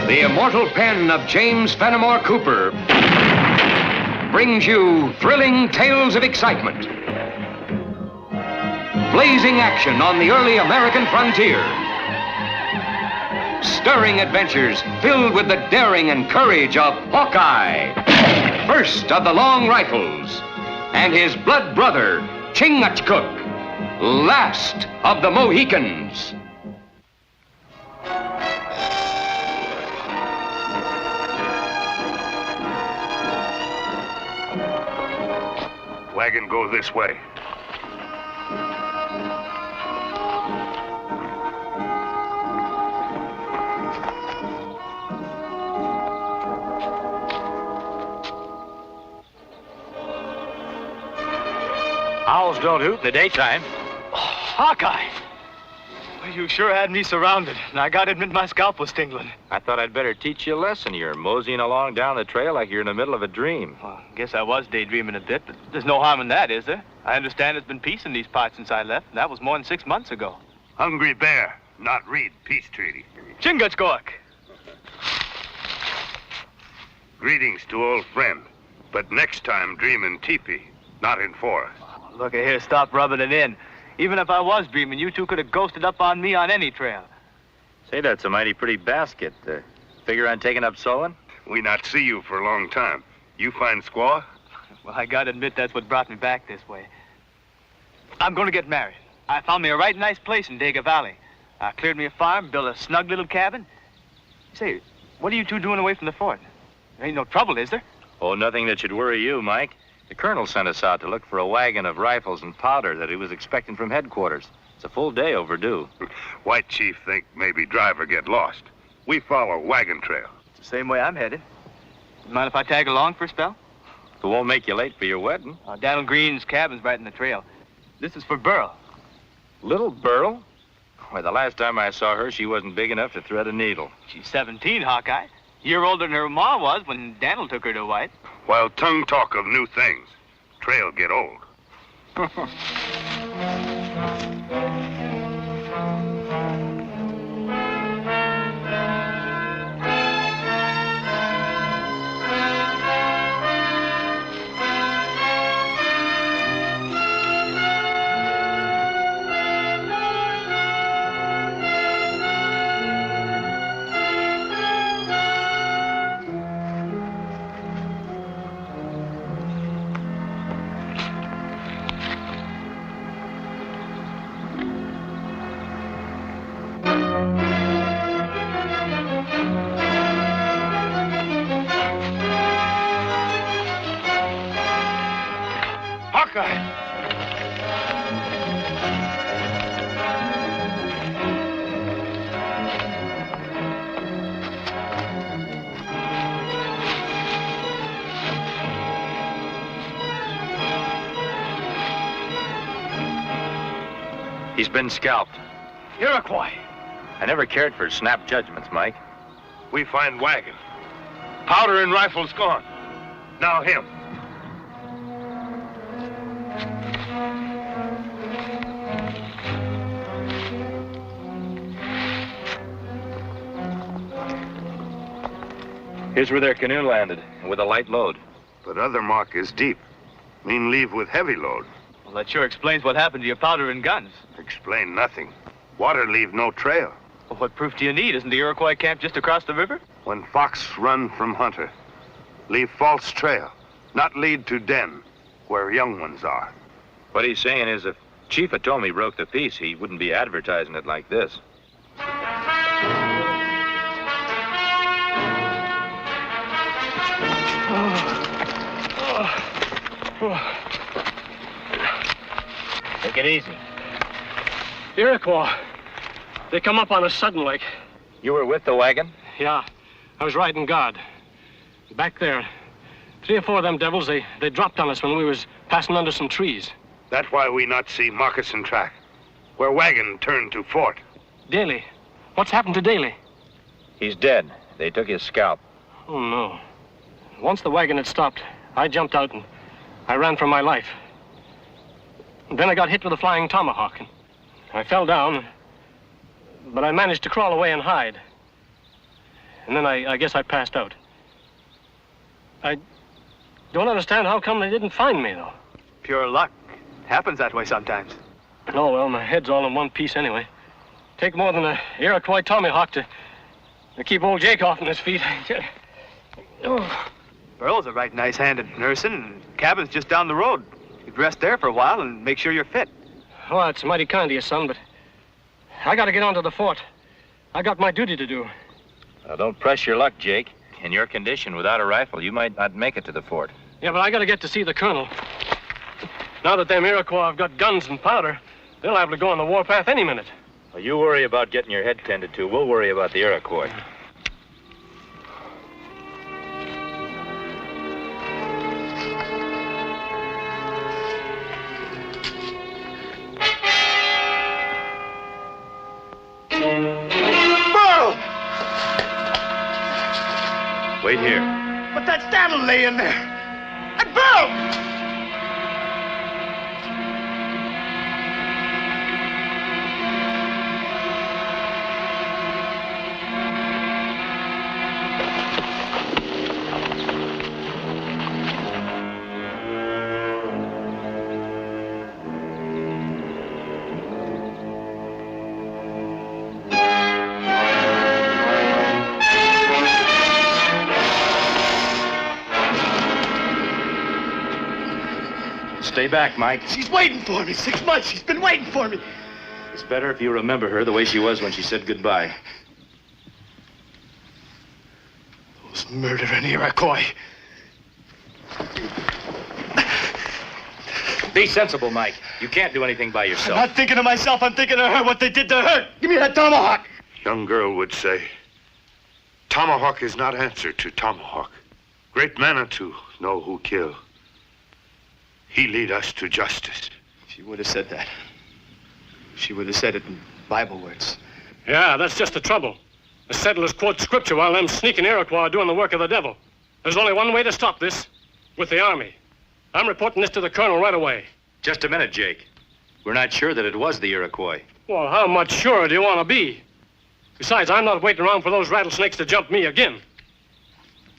The immortal pen of James Fenimore Cooper brings you thrilling tales of excitement, blazing action on the early American frontier, stirring adventures filled with the daring and courage of Hawkeye, first of the Long Rifles, and his blood brother, Chingachgook, last of the Mohicans. Wagon go this way. Owls don't hoot in the daytime. Hawkeye! Well, you sure had me surrounded, and I gotta admit my scalp was tingling. I thought I'd better teach you a lesson. You're moseying along down the trail like you're in the middle of a dream. Well, guess I was daydreaming a bit, but there's no harm in that, is there? I understand there's been peace in these parts since I left, and that was more than 6 months ago. Hungry bear, not read peace treaty. Chingachgook! Greetings to old friend, but next time dream in teepee, not in forest. Look here, stop rubbing it in. Even if I was dreaming, you two could have ghosted up on me on any trail. Say, that's a mighty pretty basket. Figure on taking up sewing? We not see you for a long time. You find squaw? Well, I gotta admit that's what brought me back this way. I'm gonna get married. I found me a right nice place in Dega Valley. I cleared me a farm, built a snug little cabin. Say, what are you two doing away from the fort? There ain't no trouble, is there? Oh, nothing that should worry you, Mike. The colonel sent us out to look for a wagon of rifles and powder that he was expecting from headquarters. It's a full day overdue. White chief think maybe driver get lost. We follow wagon trail. It's the same way I'm headed. Mind if I tag along for a spell? It won't make you late for your wedding. Daniel Green's cabin's right in the trail. This is for Burl. Little Burl? Why, the last time I saw her, she wasn't big enough to thread a needle. She's 17, Hawkeye. Year older than her ma was when Daniel took her to wife. While tongue talk of new things, trail get old. He's been scalped. Iroquois. I never cared for snap judgments, Mike. We find wagon. Powder and rifles gone. Now him. Here's where their canoe landed, with a light load. But other mark is deep. Mean leave with heavy load. Well, that sure explains what happened to your powder and guns. Explain nothing. Water leave no trail. Well, what proof do you need? Isn't the Iroquois camp just across the river? When fox run from hunter, leave false trail, not lead to den, where young ones are. What he's saying is if Chief had told me he broke the peace, he wouldn't be advertising it like this. Take it easy. Iroquois. They come up on us sudden like. You were with the wagon? Yeah. I was riding guard. Back there. 3 or 4 of them devils, they dropped on us when we was passing under some trees. That's why we not see moccasin track, where wagon turned to fort. Daly. What's happened to Daly? He's dead. They took his scalp. Oh, no. Once the wagon had stopped, I jumped out and I ran for my life. And then I got hit with a flying tomahawk. And I fell down. but I managed to crawl away and hide. And then I guess I passed out. I don't understand how come they didn't find me, though. Pure luck. Happens that way sometimes. Oh, well, my head's all in one piece anyway. Take more than a Iroquois tomahawk to keep old Jake off on his feet. Oh. Burl's a right nice hand at nursing, and cabin's just down the road. You can rest there for a while and make sure you're fit. Oh, it's mighty kind of you, son, but I gotta get on to the fort. I got my duty to do. Now, don't press your luck, Jake. In your condition, without a rifle, you might not make it to the fort. Yeah, but I gotta get to see the colonel. Now that them Iroquois have got guns and powder, they'll have to go on the warpath any minute. Well, you worry about getting your head tended to. We'll worry about the Iroquois. Wait here. But that's Daniel laying there. And Burl! Stay back, Mike. She's waiting for me. 6 months. She's been waiting for me. It's better if you remember her the way she was when she said goodbye. Those murdering Iroquois. Be sensible, Mike. You can't do anything by yourself. I'm not thinking of myself. I'm thinking of her, what they did to her. Give me that tomahawk. Young girl would say, tomahawk is not answer to tomahawk. Great Manitou know who kill. He lead us to justice. She would have said that. She would have said it in Bible words. Yeah, that's just the trouble. The settlers quote scripture while them sneaking Iroquois are doing the work of the devil. There's only one way to stop this, with the army. I'm reporting this to the colonel right away. Just a minute, Jake. We're not sure that it was the Iroquois. Well, how much sure do you want to be? Besides, I'm not waiting around for those rattlesnakes to jump me again.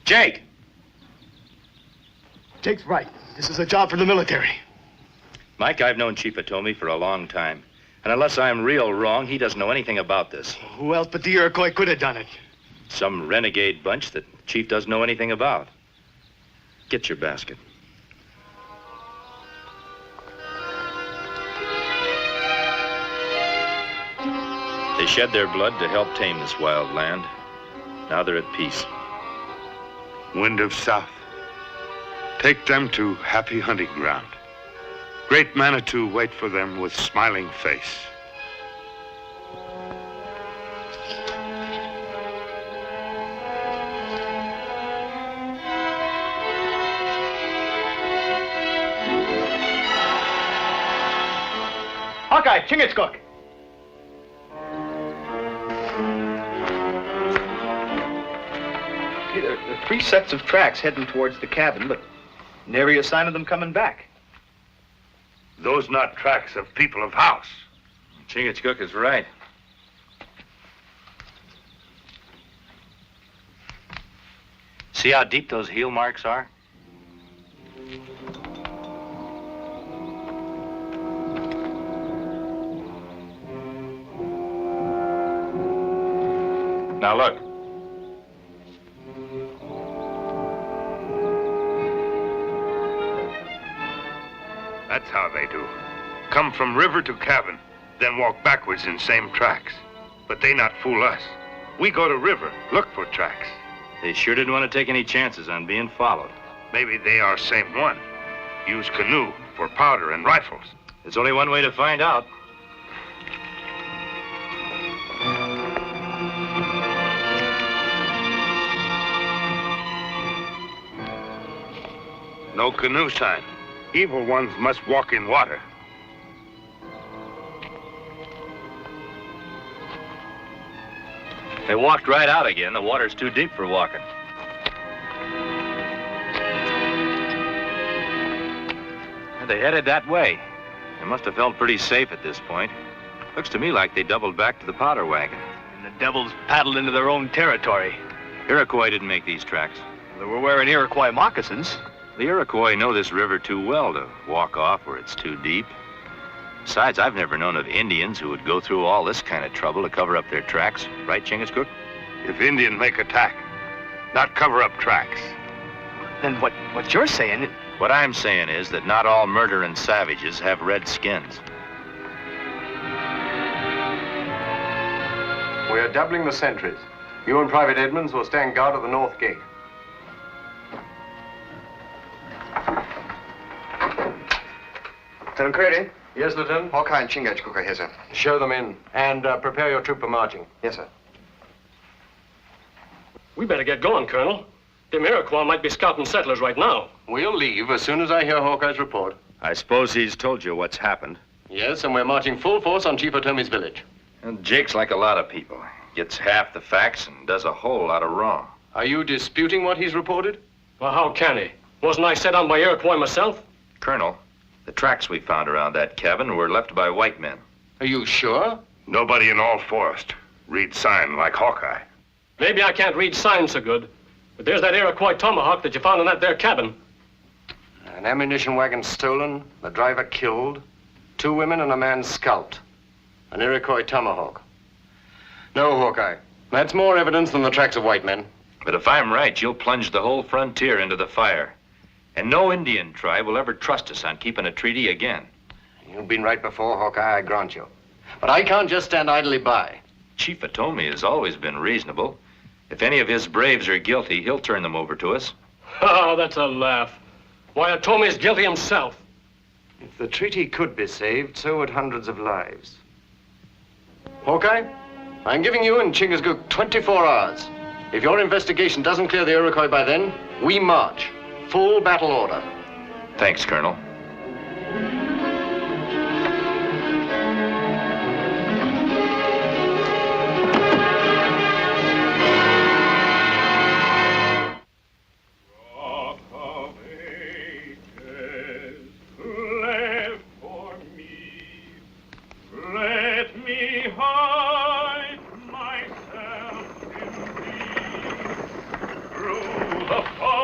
Jake! Jake's right. This is a job for the military. Mike, I've known Chief Atomi for a long time. And unless I'm real wrong, he doesn't know anything about this. Who else but the Iroquois could have done it? Some renegade bunch that Chief doesn't know anything about. Get your basket. They shed their blood to help tame this wild land. Now they're at peace. Wind of South. Take them to happy hunting ground. Great Manitou wait for them with smiling face. Hawkeye, Chingachgook. There are 3 sets of tracks heading towards the cabin, but nary a sign of them coming back. Those not tracks of people of house. Chingachgook is right. See how deep those heel marks are? Now look. That's how they do. Come from river to cabin, then walk backwards in same tracks. But they not fool us. We go to river, look for tracks. They sure didn't want to take any chances on being followed. Maybe they are same one. Use canoe for powder and rifles. There's only one way to find out. No canoe sign. Evil ones must walk in water. They walked right out again. The water's too deep for walking. And they headed that way. They must have felt pretty safe at this point. Looks to me like they doubled back to the powder wagon. And the devils paddled into their own territory. Iroquois didn't make these tracks. They were wearing Iroquois moccasins. The Iroquois know this river too well to walk off where it's too deep. Besides, I've never known of Indians who would go through all this kind of trouble to cover up their tracks. Right, Chingachgook? If Indian make attack, not cover up tracks. Then what you're saying... What I'm saying is that not all murdering savages have red skins. We are doubling the sentries. You and Private Edmonds will stand guard at the north gate. Lieutenant Curdy? Yes, Lieutenant? Hawkeye and Chingachgook are here, sir. Show them in. And prepare your troop for marching. Yes, sir. We better get going, Colonel. Them Iroquois might be scouting settlers right now. We'll leave as soon as I hear Hawkeye's report. I suppose he's told you what's happened. Yes, and we're marching full force on Chief Otomi's village. And Jake's like a lot of people. Gets half the facts and does a whole lot of wrong. Are you disputing what he's reported? Well, how can he? Wasn't I set on by Iroquois myself? Colonel, the tracks we found around that cabin were left by white men. Are you sure? Nobody in all forest reads sign like Hawkeye. Maybe I can't read signs so good, but there's that Iroquois tomahawk that you found in that there cabin. An ammunition wagon stolen, the driver killed, 2 women and a man scalped. An Iroquois tomahawk. No, Hawkeye. That's more evidence than the tracks of white men. But if I'm right, you'll plunge the whole frontier into the fire. And no Indian tribe will ever trust us on keeping a treaty again. You've been right before, Hawkeye, I grant you. But I can't just stand idly by. Chief Otomi has always been reasonable. If any of his braves are guilty, he'll turn them over to us. Oh, that's a laugh. Why, Otomi's guilty himself. If the treaty could be saved, so would hundreds of lives. Hawkeye, I'm giving you and Chingachgook 24 hours. If your investigation doesn't clear the Iroquois by then, we march. Full battle order. Thanks, Colonel.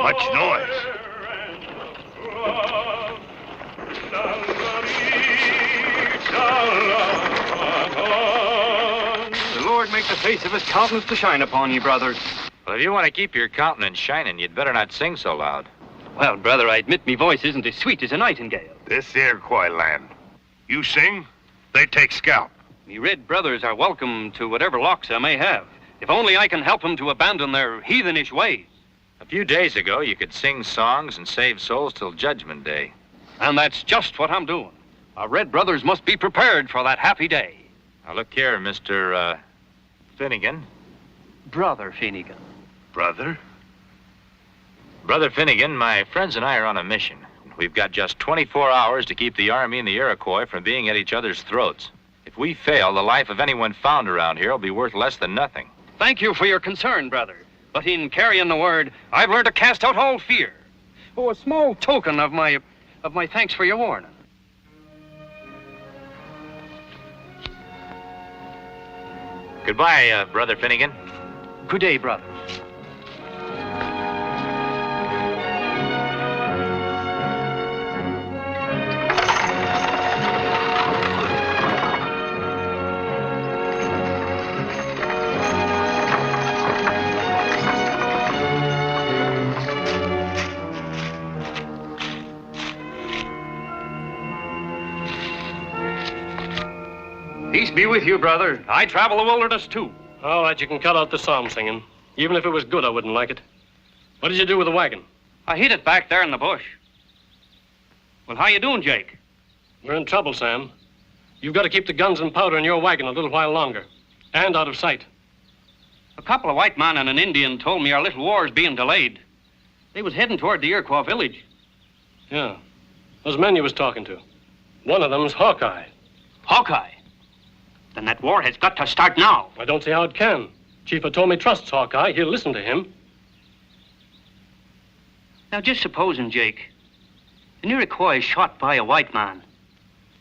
Much noise. The Lord make the face of his countenance to shine upon you, brothers. Well, if you want to keep your countenance shining, you'd better not sing so loud. Well, brother, I admit me voice isn't as sweet as a nightingale. This Iroquois land. You sing, they take scalp. Me red brothers are welcome to whatever locks I may have, if only I can help them to abandon their heathenish ways. A few days ago, you could sing songs and save souls till Judgment Day. And that's just what I'm doing. Our red brothers must be prepared for that happy day. Now, look here, Mr. Finnegan. Brother Finnegan. Brother? Brother Finnegan, my friends and I are on a mission. We've got just 24 hours to keep the Army and the Iroquois from being at each other's throats. If we fail, the life of anyone found around here will be worth less than nothing. Thank you for your concern, brother. But in carrying the word, I've learned to cast out all fear. Oh, a small token of my thanks for your warning. Goodbye, Brother Finnegan. Good day, brother. Peace be with you, brother. I travel the wilderness, too. All right, you can cut out the psalm singing. Even if it was good, I wouldn't like it. What did you do with the wagon? I hid it back there in the bush. Well, how you doing, Jake? We're in trouble, Sam. You've got to keep the guns and powder in your wagon a little while longer. And out of sight. A couple of white men and an Indian told me our little war's being delayed. They was heading toward the Iroquois village. Yeah. Those men you was talking to. One of them's Hawkeye. Hawkeye? Then that war has got to start now. I don't see how it can. Chief Otomi trusts Hawkeye. He'll listen to him. Now, just supposing, Jake, an Iroquois is shot by a white man.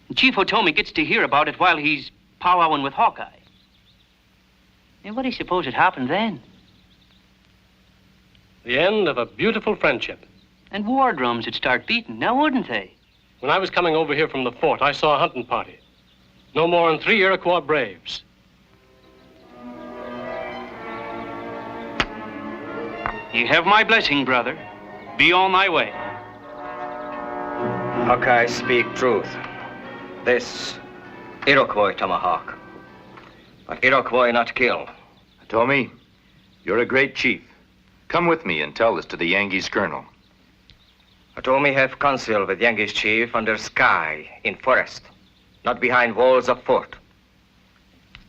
And Chief Otomi gets to hear about it while he's powwowing with Hawkeye. And what do you suppose had happened then? The end of a beautiful friendship. And war drums would start beating, now wouldn't they? When I was coming over here from the fort, I saw a hunting party. No more than 3 Iroquois braves. You have my blessing, brother. Be on thy way. Hawkeye speak truth. This Iroquois tomahawk. But Iroquois not kill. Tommy, you're a great chief. Come with me and tell this to the Yankees' colonel. Tommy have counsel with Yankees chief under sky in forest, not behind walls of fort.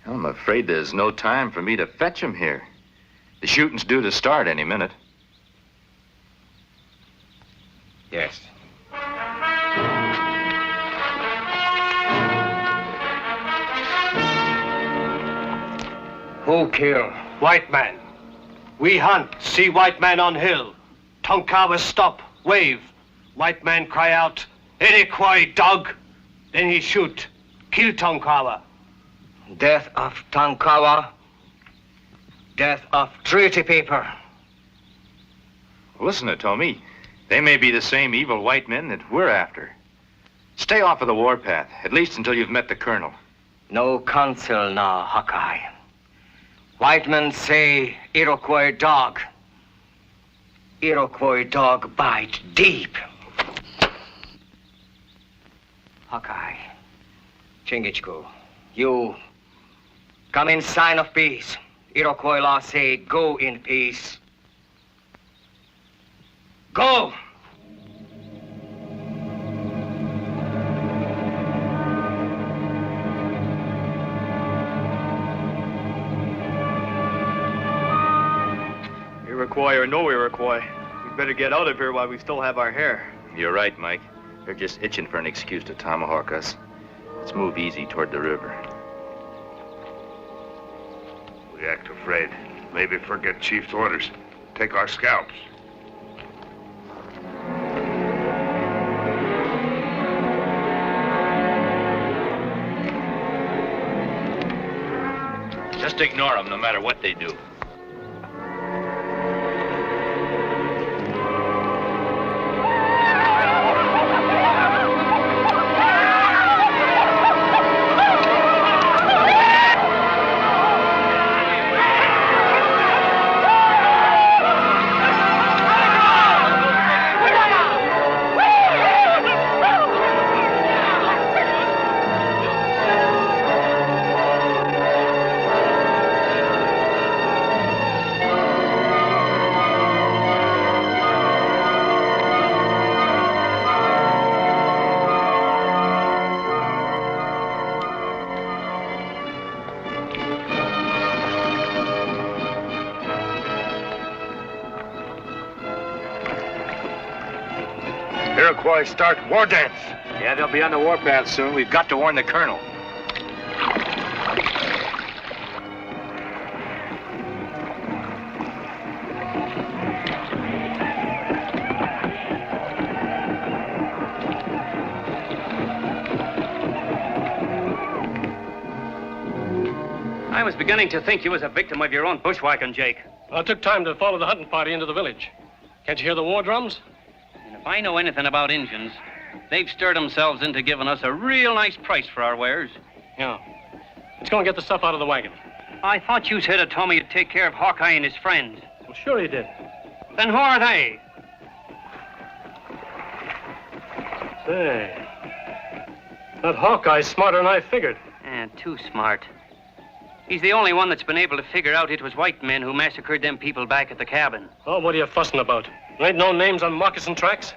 I'm afraid there's no time for me to fetch him here. The shooting's due to start any minute. Yes. Who kill? White man. We hunt, see white man on hill. Tonkawa stop, wave. White man cry out, Iroquois dog. Then he shoot, kill Tonkawa. Death of Tonkawa. Death of treaty paper. Listen to Tommy. They may be the same evil white men that we're after. Stay off of the warpath, at least until you've met the colonel. No counsel now, Hawkeye. White men say Iroquois dog. Iroquois dog bite deep. Hawkeye, Chingachgook, you come in sign of peace. Iroquois law say go in peace. Go! Iroquois or no Iroquois, we'd better get out of here while we still have our hair. You're right, Mike. They're just itching for an excuse to tomahawk us. Let's move easy toward the river. We act afraid. Maybe forget Chief's orders. Take our scalps. Just ignore them no matter what they do. Iroquois start war dance. Yeah, they'll be on the warpath soon. We've got to warn the colonel. I was beginning to think you was a victim of your own bushwhacking, Jake. Well, it took time to follow the hunting party into the village. Can't you hear the war drums? And if I know anything about Injuns, they've stirred themselves into giving us a real nice price for our wares. Yeah. Let's go and get the stuff out of the wagon. I thought you said to Tommy you'd take care of Hawkeye and his friends. Well, sure he did. Then who are they? Say, that Hawkeye's smarter than I figured. Too smart. He's the only one that's been able to figure out it was white men who massacred them people back at the cabin. Oh, what are you fussing about? There ain't no names on moccasin tracks.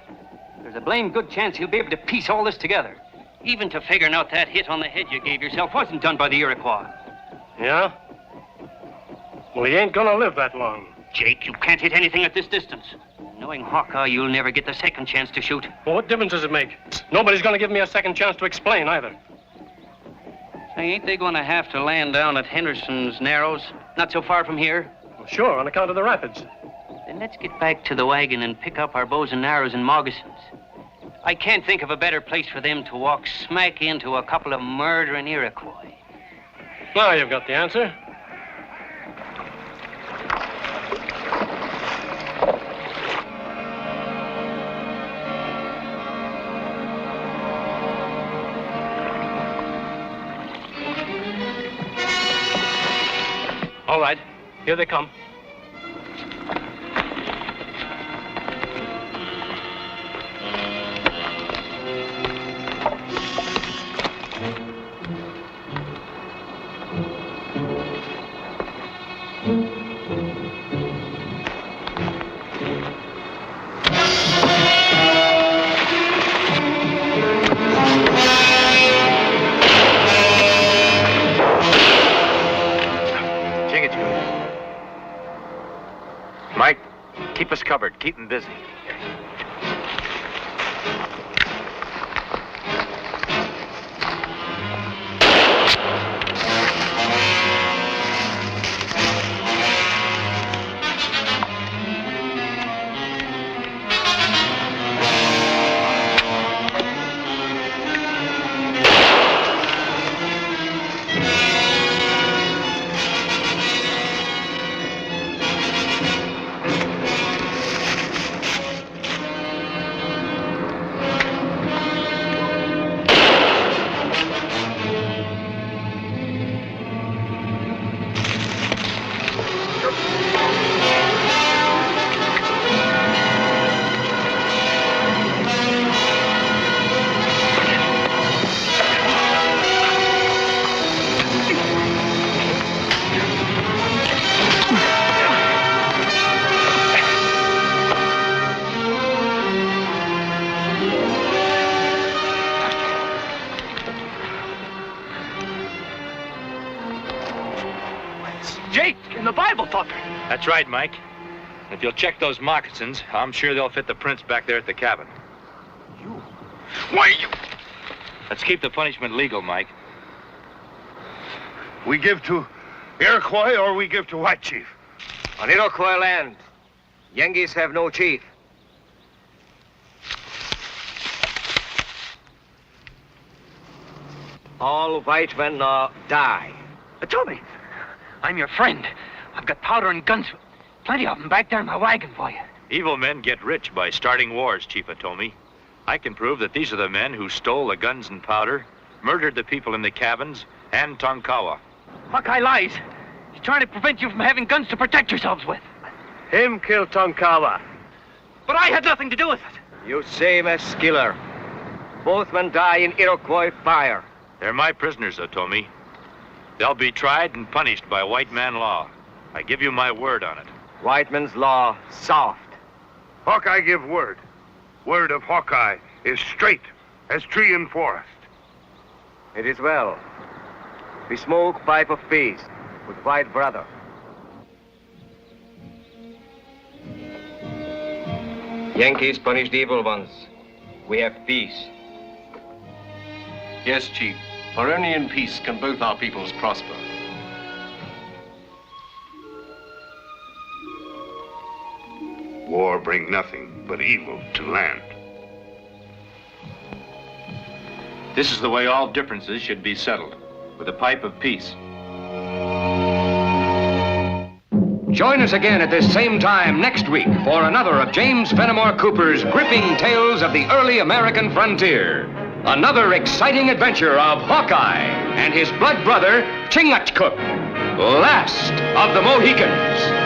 There's a blame good chance he'll be able to piece all this together. Even to figuring out that hit on the head you gave yourself wasn't done by the Iroquois. Yeah? Well, he ain't gonna live that long. Jake, you can't hit anything at this distance. Knowing Hawkeye, you'll never get the second chance to shoot. Well, what difference does it make? Nobody's gonna give me a second chance to explain either. Say, ain't they gonna have to land down at Henderson's Narrows, not so far from here? Well, sure, on account of the rapids. Then let's get back to the wagon and pick up our bows and arrows and moccasins. I can't think of a better place for them to walk smack into a couple of murdering Iroquois. Now you've got the answer. All right, here they come. Mike, keep us covered. Keep them busy. That's right, Mike. If you'll check those moccasins, I'm sure they'll fit the prints back there at the cabin. Why, you... Let's keep the punishment legal, Mike. We give to Iroquois or we give to White Chief? On Iroquois land, Yengeese have no chief. All white men die. Tommy, I'm your friend. I've got powder and guns. Plenty of them back there in my wagon for you. Evil men get rich by starting wars, Chief Atomi. I can prove that these are the men who stole the guns and powder, murdered the people in the cabins, and Tonkawa. Hawkeye lies. He's trying to prevent you from having guns to protect yourselves with. Him killed Tonkawa. But I had nothing to do with it. You same as Skiller. Both men die in Iroquois fire. They're my prisoners, Atomi. They'll be tried and punished by white man law. I give you my word on it. White man's law, soft. Hawkeye give word. Word of Hawkeye is straight as tree and forest. It is well. We smoke pipe of peace with white brother. Yankees punish the evil ones. We have peace. Yes, Chief. For only in peace can both our peoples prosper. War bring nothing but evil to land. This is the way all differences should be settled, with a pipe of peace. Join us again at this same time next week for another of James Fenimore Cooper's gripping tales of the early American frontier. Another exciting adventure of Hawkeye and his blood brother, Chingachgook, last of the Mohicans.